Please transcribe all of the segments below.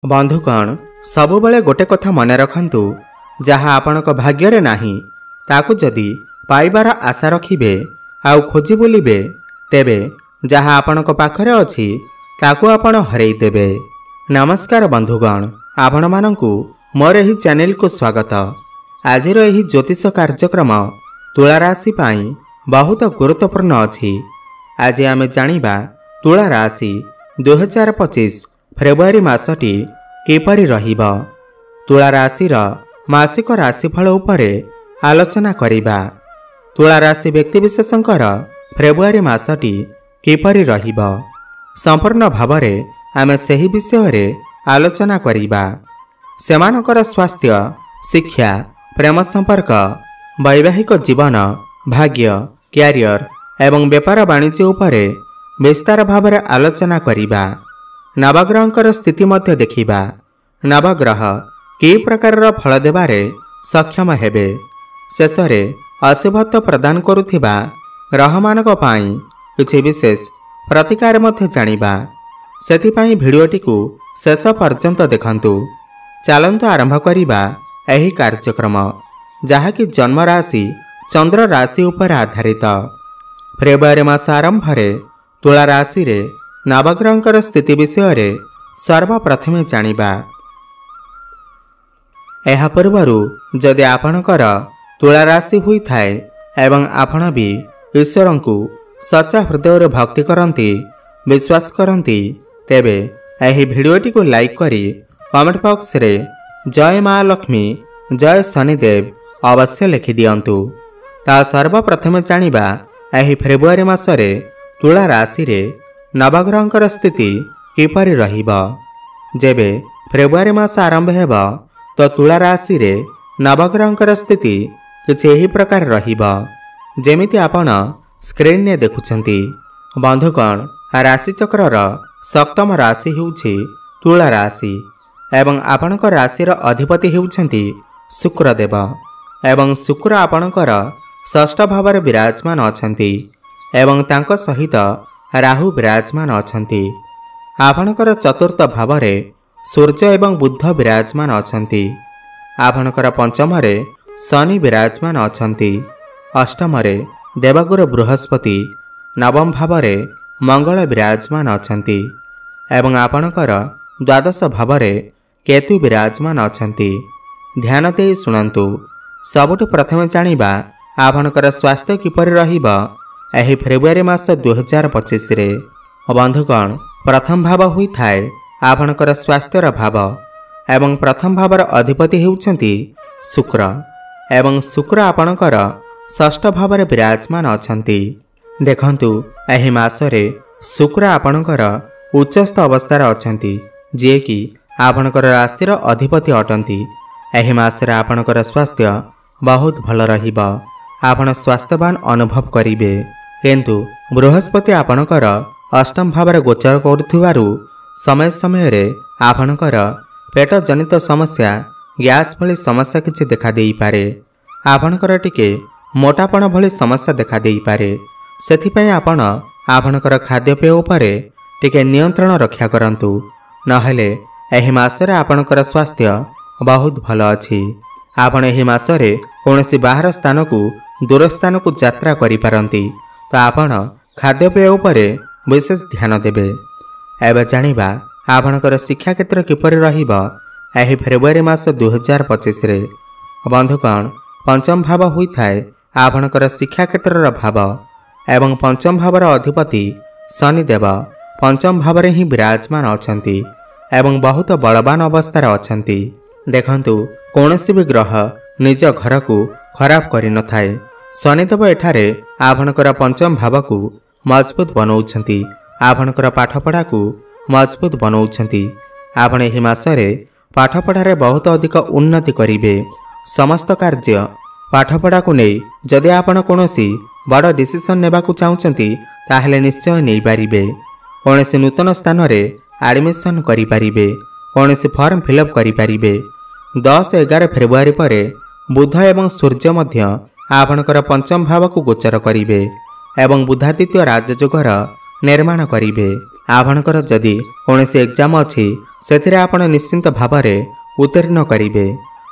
बंधुगण सबुबले गोटे कथा मन रखंतु जहाँ आपणक भाग्ୟରେ नाही ताकू जदि पाइबार आशा रखिबे आउ खोजी बुलिबे तेबे जहाँ आपणक पाखरे अछि ताकू आपण हरई देबे। नमस्कार बंधुगण, आपण मानंकु मोर एही चैनल को स्वागत। आजिर एही ज्योतिष कार्यक्रम तुला राशि पाई बहुत गुरुत्वपूर्ण अछि। आज आमे जानिबा तुला राशि 2025 फेब्रुआरी मासटी किपरि रहिब। तुला राशिर मासिक राशिफल उपरे आलोचना करिबा। तुला राशि व्यक्तिविशेषंकर फेब्रुआरी मासटी किपरि रहिब संपूर्ण भावरे आमे सेही विषय आलोचना करिबा। सेमानकर स्वास्थ्य, शिक्षा, प्रेम संपर्क, वैवाहिक जीवन, भाग्य, क्यारियर एवं व्यापार वाणिज्य उपरे विस्तार भावरे आलोचना करिबा। नवग्रहंकर स्थिति मध्य देखिबा। नवग्रह कि प्रकारर फल देबारे सक्षम हेबे। शेषरे अशुभत्व प्रदान करुथिबा ग्रहमानक पाई किछि विशेष प्रतिकार मध्य जानिबा। सेथिपाई भिडियोटी को शेष पर्यंत देखंतु। चलंतु आरंभ करिबा एही कार्यक्रम जहाँकि जन्म राशि चंद्र राशि उपर आधारित। फेब्रुआरी मास आरंभरे तुला राशि रे नवग्रहंकर स्थिति विषय सर्वप्रथमे जानिबा। एहा पूर्वरु जदि आपणकर तुला राशि हुई थाए एवं आपण भी ईश्वरंकु सच्चा हृदय भक्ति करंती, विश्वास करंती, तेबे एही भिडियोटी को लाइक करी कमेंट बॉक्स रे जय मां लक्ष्मी, जय शनिदेव अवश्य लिखि दियंतु। ता सर्वप्रथमे जानिबा एही फेब्रुआरी मासरे तुला राशि रे नवग्रहंकर स्थिति किपरि रहिब। जेबे फेब्रुआरी मास आरंभ हेब तो तुला राशि रे नवग्रहंकर स्थिति किछि एही प्रकार रहिब जेमिति आपण स्क्रीन ने देखुछंती। बंधुगण, राशि चक्रर सप्तम राशि हेउछि तुला राशि एवं आपणक राशिर अधिपति हेउछंती शुक्रदेव एवं शुक्र आपणकर षष्ठ भावरे विराजमान अछंती एवं तांको सहित राहु विराजमान अछंती। आपणकर चतुर्थ भावरे सूर्य एवं बुध विराजमान अछंती। आपणकर पंचमरे शनि विराजमान अछंती। अष्टमरे देवगुरु बृहस्पति, नवम भावरे मंगल विराजमान अछंती एवं आपणकर द्वादश भावरे केतु विराजमान अछंती। ध्यान दे सुनंतु। सबुठ प्रथमे जानिबा आपणकर स्वास्थ्य किपरि रहिब एही फेब्रुआरी मास 2025 रे। बंधुगण, प्रथम भाव हुई थाए आपणकर स्वास्थ्यर भाव एवं प्रथम भावर अधिपति हेउछंती शुक्र एवं शुक्र आपणकर षष्ठ भावरे विराजमान अछंती। देखंतु एही मासरे शुक्र आपणकर उच्चस्थ अवस्थार अछंती जे कि आपणकर राशिर अधिपति अटंती। एही मासरे आपणकर स्वास्थ्य बहुत भल रहिब। आपण स्वास्थ्यवान अनुभव करिवे, किंतु बृहस्पति आपणकर अष्टम भावरे गोचर करुथिबारु समय समय रे आपणकर पेट जनित समस्या, गैस भली समस्या किछि देखा देई पारे। आपणकर टिके मोटापण भली समस्या देखा देई पारे। सेथिपई आपण आपणकर खाद्यपेय उपरे टिके नियंत्रण रक्षा करंतु, नहेले एही मासरे आपणकर स्वास्थ्य बहुत भल अछि। आपण एही मासरे कोनोसी बाहर स्थान को दूर स्थान को यात्रा करि पारंती, तो आपण खाद्यपेय उपरे विशेष ध्यान देबे। एबे जानिबा आपणकर शिक्षा क्षेत्र किपरि रहिब एही फेब्रुआरी मास 2025 रे। बंधुगण, पंचम भाव हुई थाए आपणकर शिक्षा क्षेत्रर भाव एवं पंचम भावर अधिपति शनिदेव पंचम भावरे ही विराजमान अछंती एवं बहुत बलवान अवस्थार अछंती। देखंतु कोनोसी भी ग्रह निज घर को खराब करि न थाए। शनिदेव एठारे आपणकर पंचम भाव को मजबूत बनौछंती, आपणकर पाठपढ़ा को मजबूत बनौछंती। आपण एही मासरे पाठपढ़ारे बहुत अधिक उन्नति करिवे। समस्त कार्य पाठपढ़ा को नहीं जदि आपण कोनोसी बड़ डिसीजन नेबा को चाहुचंती ताहेले निश्चय नै पारिबे। कोनोसी नूतन स्थान रे एडमिशन करि पारिबे, कोनोसी फॉर्म फिलअप करि पारिबे। 10-11 फेब्रुआरी परे बुध एवं सूर्य मध्य आपणकर पंचम भाव को गोचर करिवे एवं बुधादित्य राजयोगर निर्माण करिवे। आपणकर जदि कौनसी एग्जाम अच्छी से आपण निश्चिंत भाव में उत्तीर्ण करेंगे।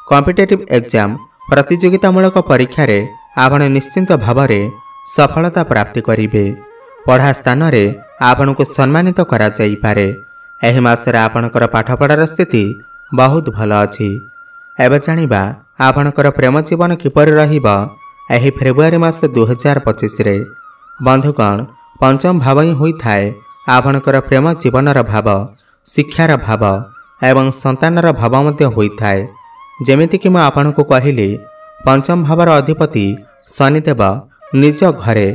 कॉम्पिटिटिव एग्जाम प्रतियोगितामूलक परीक्षा रे आपण निश्चिंत भाव में सफलता प्राप्ति करेंगे। पढ़ा स्थान में आपण को सम्मानित करा जाई पारे। एही मासरे आपणकर पाठपढ़ार स्थिति बहुत भल अच्छी। एबे जानिबा आपणकर प्रेम जीवन किपर रहिबा एही फेब्रुआरी मास 2025 रे। बंधुगण पंचम भाव ही होई थाए आपणकर प्रेम जीवनर भाव, शिक्षार भाव एवं संतानर भाव मध्य होई थाए। जेमिति कि मैं आपनको कहिली पंचम भावर अधिपति शनिदेव निज घरे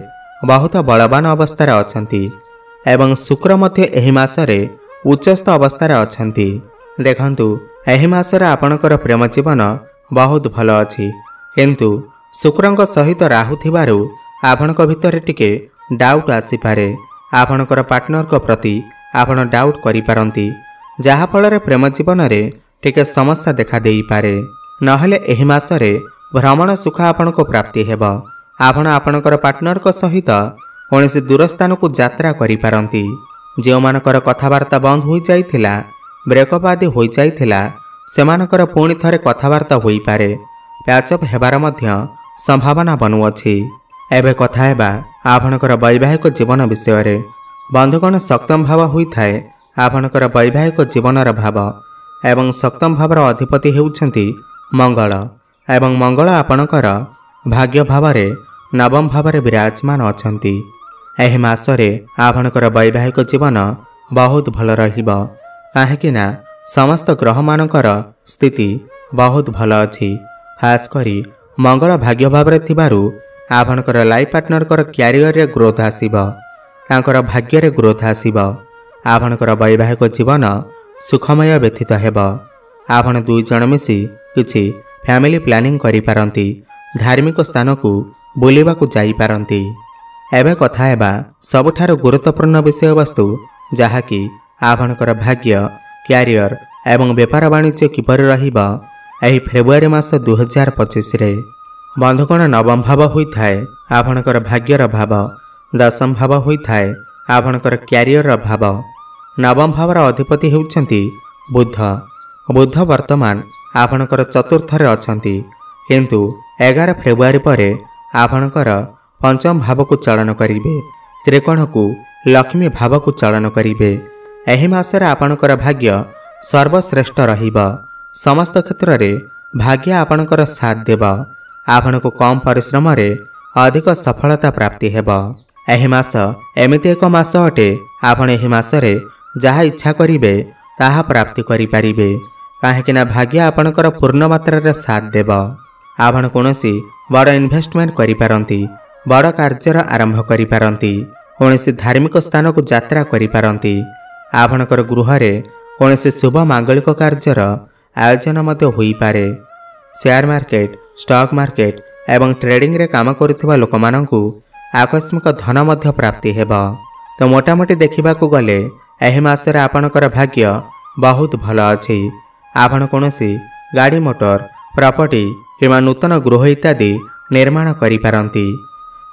बहुत बलवान अवस्था अछंती एवं शुक्र मध्य एही मासरे उच्चस्थ अवस्था अछंती। देखंतु एही मासरे आपणकर प्रेम जीवन बहुत भल अछि, किंतु शुक्रଙ୍କ सहित राहु थिबारु आपणक भितर टिके डाउट आसी पारे। आपणकर पार्टनर को प्रति आपण डाउट करि पारंती, जहा फल प्रेम जीवन रे टिके समस्या देखा देई पारे। नहले एही मासरे भ्रमण सुख आपणको प्राप्ति हेब। आपण आपणकर पार्टनर को सहित कौनसी दूर स्थान को यात्रा करि पारंती। जो मानकर कथावार्ता बंद हो जाइथिला, ब्रेकअप आदि हो जाइथिला, सेमानकर पुणी थरे कथावार्ता होई पारे। पैचअप हेबार मध्य संभावना बनुअछि। एबे कथा हेबा आपणकर वैवाहिक जीवन विषय रे। बंधुगण सप्तम भाव होई थाए आपणकर वैवाहिक जीवनर भाव एवं सप्तम भावर अधिपति हेउछंती मंगल एवं मंगल आपणकर भाग्य भाव रे नवम भाव रे विराजमान अछंती। एही मासरे आपणकर वैवाहिक जीवन बहुत भल रहिबो, काहेकि ना समस्त ग्रह मानकर स्थिति बहुत भल अछि। खास करी मंगल भाग्य भाव रे थिबारु आपणकर लाइफ पार्टनर कर क्यारियर रे ग्रोथ आसीबो, तांकर भाग्य रे ग्रोथ आसीबो। आपणकर वैवाहिक जीवन सुखमय व्यतीत हेबो। आपण दुई जण मिसी किछि फैमिली प्लानिंग करि पारंती, धार्मिक स्थान को बुलिबा को जाई पारंती। एबे कथा हेबा सबुठारु गुरुत्वपूर्ण विषय वस्तु, जहाँकि आपणकर भाग्य, क्यारियर एवं व्यापार वाणिज्य किपर रहिबा एही फेब्रुआरी मास 2025 रे। बंधुगण नवम भाव होई थाए आपणकर भाग्यर भाव, दशम भाव होई थाए आपणकर क्यारियर भाव। नवम भावर अधिपति हेउछंती बुध। बुध वर्तमान आपणकर चतुर्थ रे अछंती, किंतु 11 फेब्रुआरी परे आपणकर पंचम भाव को चलन करिवे। त्रिकोण को लक्ष्मी भाव को चलन करिवे। एही मासरे आपणकर भाग्य सर्वश्रेष्ठ रहिबा। समस्त क्षेत्र रे भाग्य आपणकर साथ देबा। आपनको कम परिश्रम रे अधिक सफलता प्राप्ति हेबा। एही मास एमिति एक मास अटे आपण एही मासरे जहा इच्छा करिवे ताहा प्राप्ति करि पारिबे, काहेकि ना भाग्य आपणकर पूर्ण मात्रा रे साथ देबा। आपण कोनोसी बड़ इन्वेस्टमेंट करि पारंती, बड़ कार्यर आरंभ करि पारंती, कोनोसी धार्मिक स्थान को यात्रा करि पारंती। आपणकर गृह रे कोनोसी शुभ मांगलिक कार्यर आयोजन मध्य होई पारे। शेयर मार्केट, स्टॉक मार्केट एवं ट्रेडिंग रे काम करुथिबा लोकमानंकु आकस्मिक धन मध्य प्राप्ति हेबा। तो मोटामोटी देखिबा को गले एही मासरे आपणकर भाग्य बहुत भल अछि। आपण कोनोसी गाड़ी मोटर, प्रॉपर्टी किमा नूतन गृह इत्यादि निर्माण करि पारंती।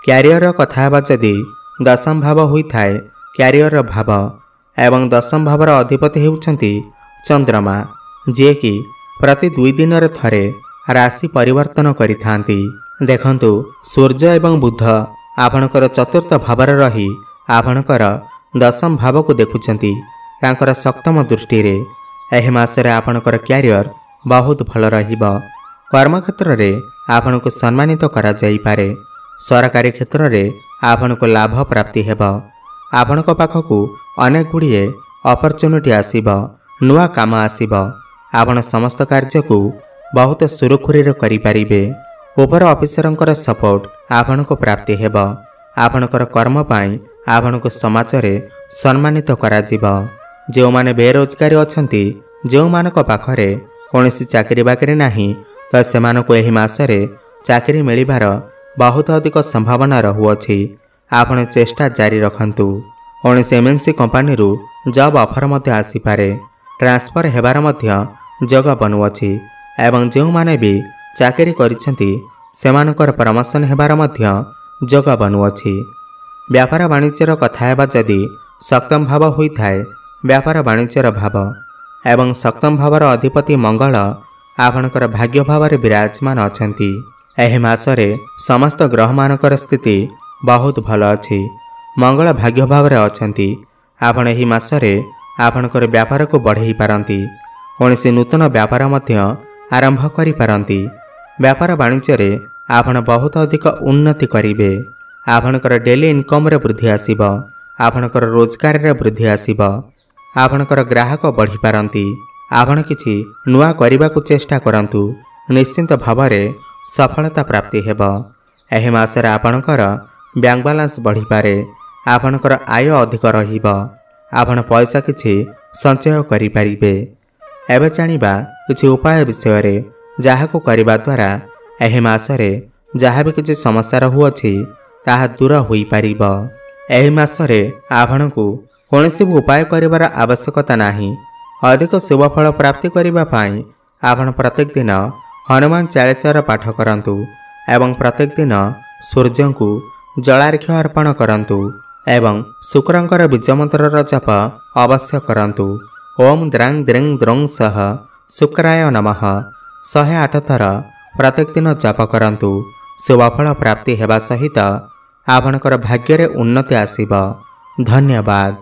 क्यारियर कथा हेबा जदि दशम भाव होई थाए क्यारियर भाव एवं दशम भावर अधिपति हेउछंती चंद्रमा, जे कि प्रति 2 दिन रे थरे राशि परिवर्तन करिथांती। देखंतु सूर्य एवं बुध आपणकर चतुर्थ भावर रही आपणकर दशम भाव को देखुछंती तांकर सप्तम दृष्टि रे। एही मासरे आपणकर क्यारियर बहुत भल रहिबा। कर्म क्षेत्र रे आपनको सम्मानित करा जाई पारे। सरकारी क्षेत्र रे आपनको लाभ प्राप्ति हेबा। आपणको पाखकु अनेक गुड़िए अपॉर्चुनिटी आसीबा, नुआ काम आसीबा। आपण समस्त कार्य को बहुत सुरखुरी रे करि पारिबे। ओपर ऑफिसरंकर सपोर्ट आपनको प्राप्ति हेबा। आपणकर कर्म पाई आपनको समाज रे सम्मानित करा जिबा। जो माने बेरोजगारी अछंती, जो मानक पाखरे कोनोसी चाकरी बाकरी नाही, तो सेमानको एही मासरे चाकरी मिलिबार बहुत अधिक संभावना रहुअछि। आपण चेष्टा जारी रखंतु। कोनोसी एमएनसी कंपनी रु जॉब ऑफर मध्य आसी पारे। ट्रांसफर हेबार मध्य जग बनुअछि एवं जो माने भी चाकरी करिसेंती सेमानकर प्रमोशन हेबार मध्य जग बनुअछि। व्यापार वाणिज्यर कथा हेबा जदि ସପ୍ତମ ଭାବ ହୋଇଥାଏ ବ୍ୟାପାର ବାଣିଜ୍ୟର ଭାବ ଏବଂ ସପ୍ତମ ଭାବର ଅଧିପତି ମଙ୍ଗଳ ଆପଣଙ୍କର ଭାଗ୍ୟ ଭାବରେ ବିରାଜମାନ ଅଛନ୍ତି। ଏହି ମାସରେ ସମସ୍ତ ଗ୍ରହମାନଙ୍କର ସ୍ଥିତି ବହୁତ ଭଲ ଅଛି। ମଙ୍ଗଳ ଭାଗ୍ୟ ଭାବରେ ଅଛନ୍ତି। ଆପଣ ଏହି ମାସରେ ଆପଣଙ୍କର ବ୍ୟାପାରକୁ ବଢ଼ାଇ ପାରନ୍ତି। କୌଣସି ନୂତନ ବ୍ୟାପାର ମଧ୍ୟ ଆରମ୍ଭ କରିପାରନ୍ତି। ବ୍ୟାପାର ବାଣିଜ୍ୟରେ ଆପଣ ବହୁତ ଅଧିକ ଉନ୍ନତି କରିବେ। ଆପଣଙ୍କର ଡେଲି ଇନକମ୍ରେ ବୃଦ୍ଧି ଆସିବ। ଆପଣଙ୍କର ରୋଜଗାରରେ ବୃଦ୍ଧି ଆସିବ। ଆପଣଙ୍କର ଗ୍ରାହକ ବଢ଼ିପାରନ୍ତି। ଆପଣ କିଛି ନୂଆ କରିବାକୁ ଚେଷ୍ଟା କରନ୍ତୁ। ନିଶ୍ଚିନ୍ତ ଭାବରେ ସଫଳତା ପ୍ରାପ୍ତି ହେବ। ଏହି ମାସରେ ଆପଣଙ୍କର ବ୍ୟାଙ୍କ ବାଲାନ୍ସ ବଢ଼ିପାରେ। ଆପଣଙ୍କର ଆୟ ଅଧିକ ରହିବ। ଆପଣ ପଇସା କିଛି ସଞ୍ଚୟ କରିପାରିବେ। ଏବେ ଜାଣିବା କିଛି ଉପାୟ ବିଷୟରେ ଯାହାକୁ କରିବା ଦ୍ୱାରା ଏହି ମାସରେ ଯାହା ବି କିଛି ସମସ୍ୟା ରହୁଅଛି ତାହା ଦୂର ହୋଇପାରିବ। ଏହି ମାସରେ ଆପଣଙ୍କୁ କୌଣସି ବି ଉପାୟ କରିବାର ଆବଶ୍ୟକତା ନାହିଁ। ଅଧିକ ଶୁଭଫଳ ପ୍ରାପ୍ତି କରିବା ପାଇଁ ଆପଣ ପ୍ରତ୍ୟେକ ଦିନ ହନୁମାନ ଚାଳିଶାର ପାଠ କରନ୍ତୁ ଏବଂ ପ୍ରତ୍ୟେକ ଦିନ ସୂର୍ଯ୍ୟଙ୍କୁ ଜଳାର୍ଘ୍ୟ ଅର୍ପଣ କରନ୍ତୁ ଏବଂ ଶୁକ୍ରଙ୍କର ବୀଜମନ୍ତ୍ରର ଜପ ଅବଶ୍ୟ କରନ୍ତୁ। ଓମ୍ ଦ୍ରାଂ ଦ୍ରିଂ ଦ୍ରୌଂ ସହ ଶୁକ୍ରାୟ ନମଃ 108 ଥର ପ୍ରତ୍ୟେକ ଦିନ ଜପ କରନ୍ତୁ। ଶୁଭଫଳ ପ୍ରାପ୍ତି ହେବା ସହିତ ଆପଣଙ୍କର ଭାଗ୍ୟରେ ଉନ୍ନତି ଆସିବ। ଧନ୍ୟବାଦ।